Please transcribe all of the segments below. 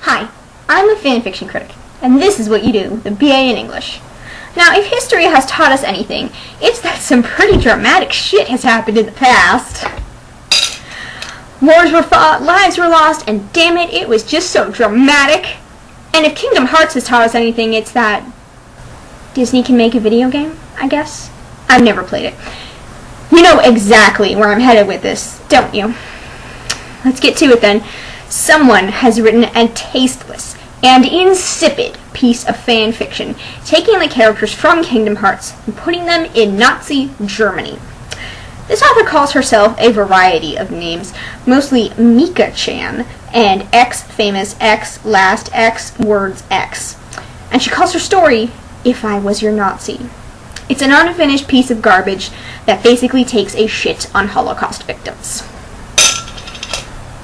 Hi, I'm a FanFiction Critic, and this is what you do with a BA in English. Now, if history has taught us anything, it's that some pretty dramatic shit has happened in the past. Wars were fought, lives were lost, and damn it, it was just so dramatic. And if Kingdom Hearts has taught us anything, it's that Disney can make a video game, I guess. I've never played it. You know exactly where I'm headed with this, don't you? Let's get to it then. Someone has written a tasteless and insipid piece of fan fiction, taking the characters from Kingdom Hearts and putting them in Nazi Germany. This author calls herself a variety of names, mostly Mika-chan and X famous X last X words X. And she calls her story, If I Was Your Nazi. It's an unfinished piece of garbage that basically takes a shit on Holocaust victims.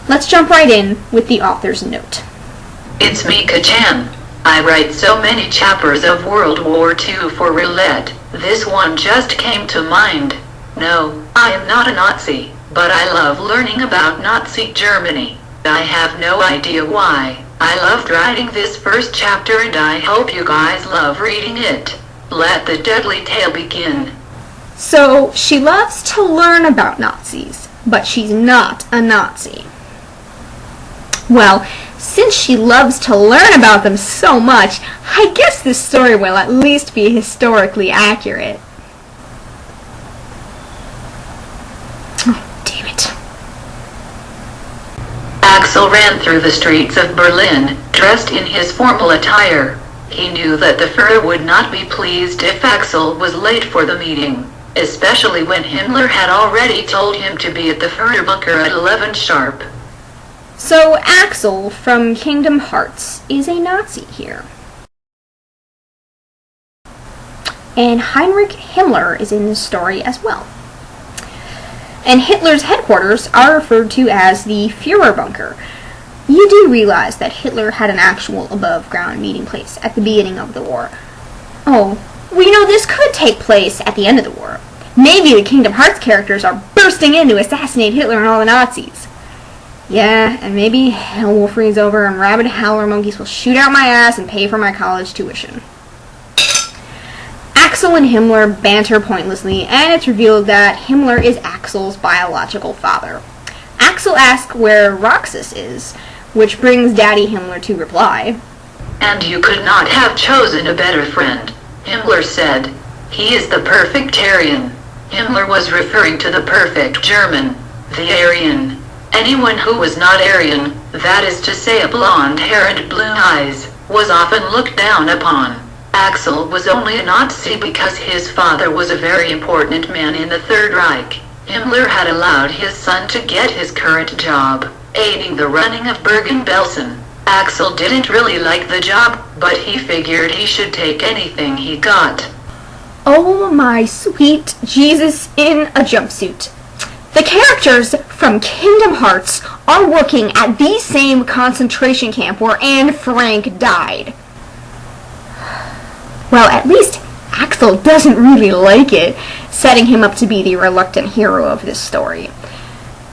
Let's jump right in with the author's note. It's Mika-chan. I write so many chapters of World War II for roulette. This one just came to mind. No, I am not a Nazi, but I love learning about Nazi Germany. I have no idea why. I loved writing this first chapter and I hope you guys love reading it. Let the deadly tale begin. So, she loves to learn about Nazis, but she's not a Nazi. Well, since she loves to learn about them so much, I guess this story will at least be historically accurate. Oh, damn it. Axel ran through the streets of Berlin, dressed in his formal attire. He knew that the Fuhrer would not be pleased if Axel was late for the meeting, especially when Himmler had already told him to be at the Fuhrer Bunker at 11 sharp. So Axel from Kingdom Hearts is a Nazi here. And Heinrich Himmler is in this story as well. And Hitler's headquarters are referred to as the Fuhrer Bunker. You do realize that Hitler had an actual above-ground meeting place at the beginning of the war. Oh, well, you know, this could take place at the end of the war. Maybe the Kingdom Hearts characters are bursting in to assassinate Hitler and all the Nazis. Yeah, and maybe hell will freeze over and rabid howler monkeys will shoot out my ass and pay for my college tuition. Axel and Himmler banter pointlessly, and it's revealed that Himmler is Axel's biological father. Axel asks where Roxas is, which brings Daddy Himmler to reply, And you could not have chosen a better friend, Himmler said. He is the perfect Aryan. Himmler was referring to the perfect German, the Aryan. Anyone who was not Aryan, that is to say a blonde hair and blue eyes, was often looked down upon. Axel was only a Nazi because his father was a very important man in the Third Reich. Himmler had allowed his son to get his current job, aiding the running of Bergen-Belsen. Axel didn't really like the job, but he figured he should take anything he got. Oh my sweet Jesus in a jumpsuit. The characters from Kingdom Hearts are working at the same concentration camp where Anne Frank died. Well, at least Axel doesn't really like it, setting him up to be the reluctant hero of this story.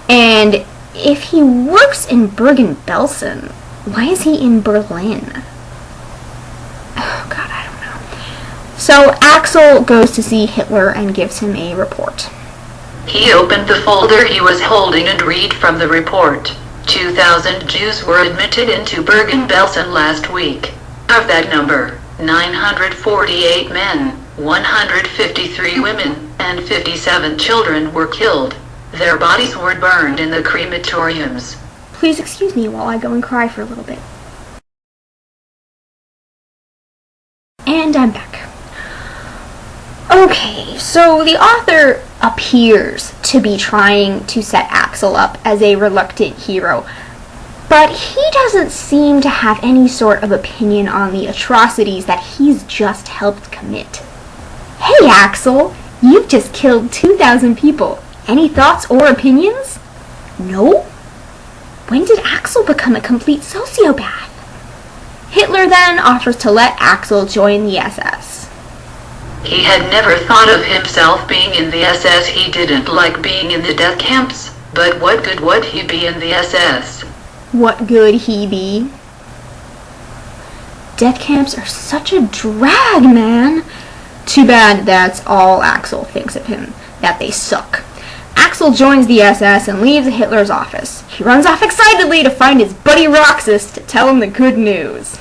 And if he works in Bergen-Belsen, why is he in Berlin? Oh god, I don't know. So Axel goes to see Hitler and gives him a report. He opened the folder he was holding and read from the report. 2,000 Jews were admitted into Bergen-Belsen last week. Of that number, 948 men, 153 women, and 57 children were killed. Their bodies were burned in the crematoriums. Please excuse me while I go and cry for a little bit. And I'm back. Okay, so the author appears to be trying to set Axel up as a reluctant hero, but he doesn't seem to have any sort of opinion on the atrocities that he's just helped commit. Hey Axel, you've just killed 2,000 people. Any thoughts or opinions? No? When did Axel become a complete sociopath? Hitler then offers to let Axel join the SS. He had never thought of himself being in the SS. He didn't like being in the death camps, but what good would he be in the SS? What good he be? death camps are such a drag, man. Too bad that's all Axel thinks of him, that they suck. Axel joins the SS and leaves Hitler's office. He runs off excitedly to find his buddy Roxas to tell him the good news.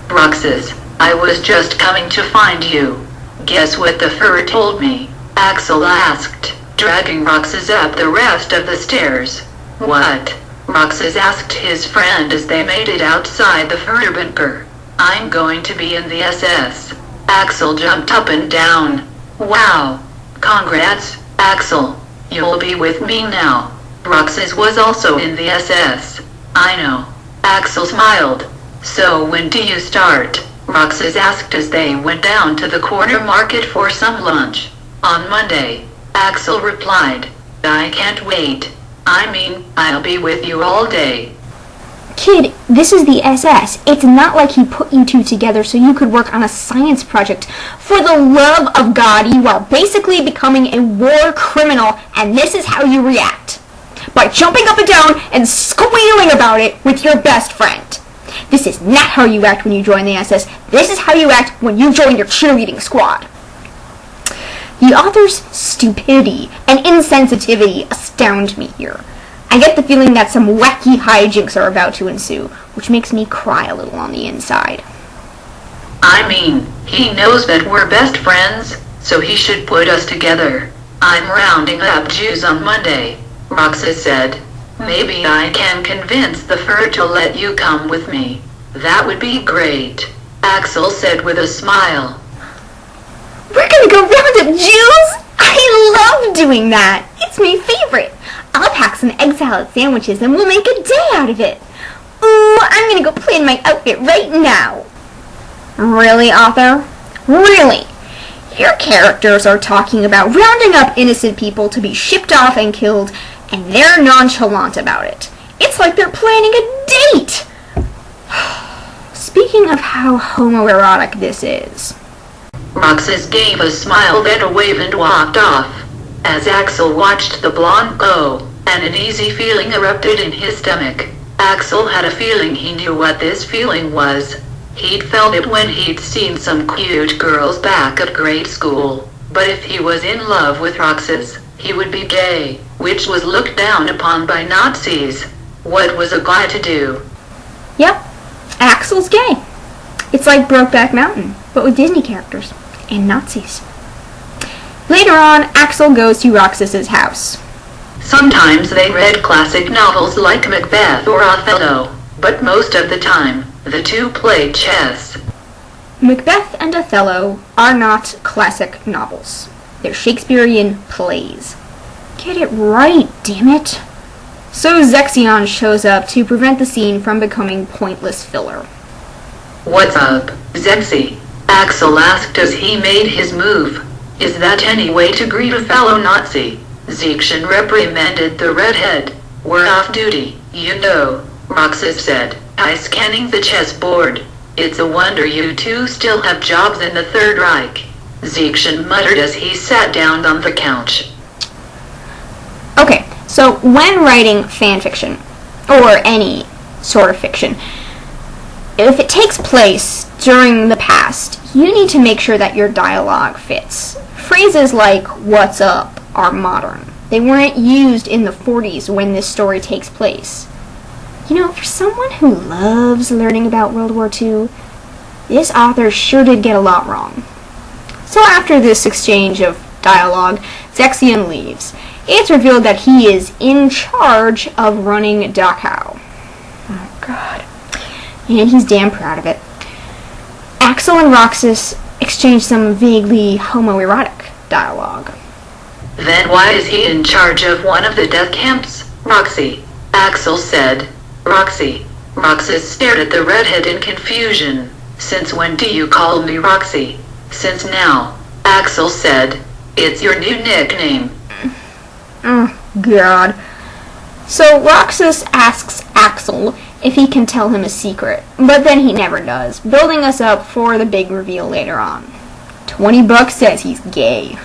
Roxas, I was just coming to find you. Guess what the Fuhrer told me? Axel asked, dragging Roxas up the rest of the stairs. What? Roxas asked his friend as they made it outside the Fuhrer Bunker. I'm going to be in the SS. Axel jumped up and down. Wow. Congrats, Axel. You'll be with me now. Roxas was also in the SS. I know. Axel smiled. So when do you start? Roxas asked as they went down to the corner market for some lunch. On Monday, Axel replied. I can't wait. I mean, I'll be with you all day. Kid, this is the SS. It's not like he put you two together so you could work on a science project. For the love of God, you are basically becoming a war criminal, and this is how you react. By jumping up and down and squealing about it with your best friend. This is not how you act when you join the SS. This is how you act when you join your cheerleading squad. The author's stupidity and insensitivity astound me here. I get the feeling that some wacky hijinks are about to ensue, which makes me cry a little on the inside. I mean, he knows that we're best friends, so he should put us together. I'm rounding up Jews on Monday, Roxas said. Maybe I can convince the Fuhrer to let you come with me. That would be great, Axel said with a smile. We're gonna go round up Jews? I love doing that. It's my favorite. I'll pack some egg salad sandwiches and we'll make a day out of it. Ooh, I'm gonna go plan my outfit right now. Really, author? Really? Your characters are talking about rounding up innocent people to be shipped off and killed, and they're nonchalant about it. It's like they're planning a date. Speaking of how homoerotic this is. Roxas gave a smile, then a wave and walked off. As Axel watched the blonde go, and an easy feeling erupted in his stomach. Axel had a feeling he knew what this feeling was. He'd felt it when he'd seen some cute girls back at grade school. But if he was in love with Roxas, he would be gay, which was looked down upon by Nazis. What was a guy to do? Yep, Axel's gay. It's like Brokeback Mountain, but with Disney characters and Nazis. Later on, Axel goes to Roxas's house. Sometimes they read classic novels like Macbeth or Othello, but most of the time, the two played chess. Macbeth and Othello are not classic novels. They're Shakespearean plays. Get it right, damn it. So Zexion shows up to prevent the scene from becoming pointless filler. What's up, Zexi? Axel asked as he made his move. Is that any way to greet a fellow Nazi? Zexion reprimanded the redhead. We're off duty, you know, Roxas said, eye-scanning the chessboard. It's a wonder you two still have jobs in the Third Reich, Zexion muttered as he sat down on the couch. Okay, so when writing fan fiction, or any sort of fiction, if it takes place during the past, you need to make sure that your dialogue fits. Phrases like, what's up, are modern. They weren't used in the 40s when this story takes place. You know, for someone who loves learning about World War II, this author sure did get a lot wrong. So after this exchange of dialogue, Zexion leaves. It's revealed that he is in charge of running Dachau. Oh, God. And he's damn proud of it. Axel and Roxas exchange some vaguely homoerotic dialogue. Then why is he in charge of one of the death camps, Roxy? Axel said. Roxy. Roxas stared at the redhead in confusion. Since when do you call me Roxy? Since now, Axel said. It's your new nickname. Oh, God. So Roxas asks Axel if he can tell him a secret, but then he never does, building us up for the big reveal later on. $20 says he's gay.